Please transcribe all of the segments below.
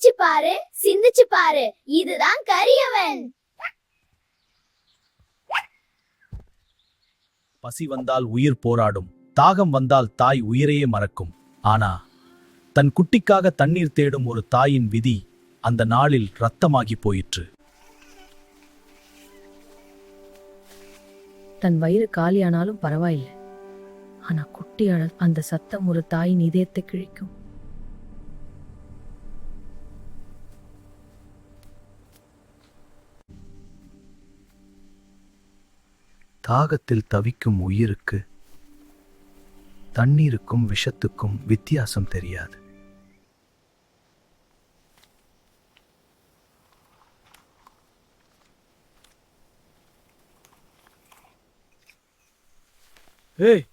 சிரிச்சு பாரு, சிந்திச்சு பாரு, இதுதான் கரியவன். பசி வந்தால் உயிர் போராடும், தாகம் வந்தால் தாய் உயிரையே மறக்கும். ஆனா தன் குட்டிக்காக தண்ணீர் தேடும் ஒரு தாயின் விதி அந்த நாளில் இரத்தமாகி போயிற்று. தன் வயிறு காலியானாலும் பரவாயில்லை, ஆனா குட்டி அழல் அந்த சத்தம் ஒரு தாயின் இதயத்தை கிழிக்கும். தாகத்தில் தவிக்கும் உயிருக்கு தண்ணீருக்கும் விஷத்துக்கும் வித்தியாசம் தெரியாது. ஏய்,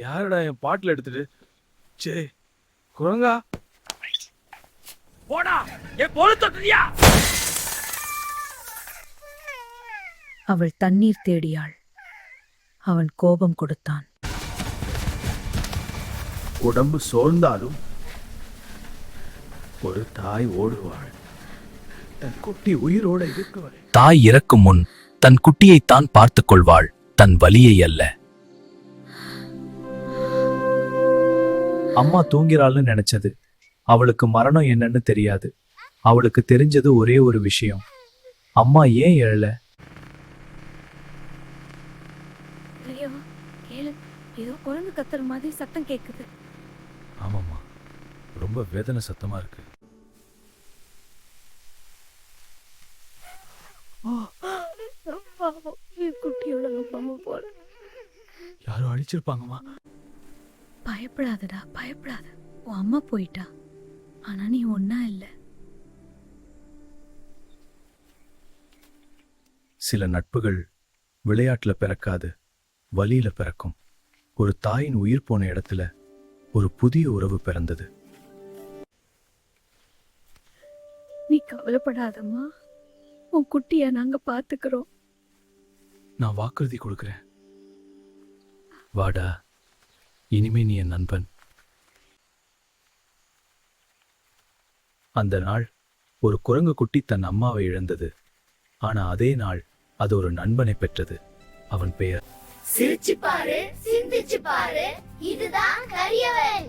யாரடா என் பாட்டில் எடுத்துட்டு? சே குரங்கா, போடா, என் பொருள் தொட்டியா? அவள் தண்ணீர் தேடியாள். அவன் கோபம் கொடுத்தான். உடம்பு சோர்ந்தாலும் ஒரு தாய் ஓடுவாள், தன் குட்டி உயிரோட இருக்குவள். தாய் இறக்கும் முன் தன் குட்டியை தான் பார்த்துக் கொள்வாள், தன் வலியை அல்ல. அம்மா தூங்கிறாள்னு நினைச்சது. அவளுக்கு மரணம் என்னன்னு தெரியாது. அவளுக்கு தெரிஞ்சது ஒரே ஒரு விஷயம், அம்மா ஏன் எழல. ஏதோ குரங்கு கத்துற மாதிரி சத்தம் கேக்குது. ஆமாம்மா, ரொம்ப வேதனை சத்தமா இருக்கு. யாரும் அழிச்சிருப்பாங்கம்மா. பயப்படாதடா, பயப்படாத. உன் அம்மா போயிட்டா, ஆனா நீ ஒன்னா இல்ல. சில நட்புகள் விளையாட்டுல பிறக்காது, வலியில பிறக்கும். ஒரு தாயின் உயிர் போன இடத்துல ஒரு புதிய உறவு பிறந்தது. நீ கவலைப்படாதம்மா, உன் குட்டிய நாங்க பாத்துக்கிறோம். நான் வாக்குறுதி கொடுக்கிறேன். வாடா, இனிமே நீ என் நண்பன். அந்த நாள் ஒரு குரங்கு குட்டி தன் அம்மாவை இழந்தது. ஆனா அதே நாள் அது ஒரு நண்பனை பெற்றது. அவன் பெயர் சிரிச்சு பாரு, சிந்திச்சு பாரு, இதுதான் கரியவன்.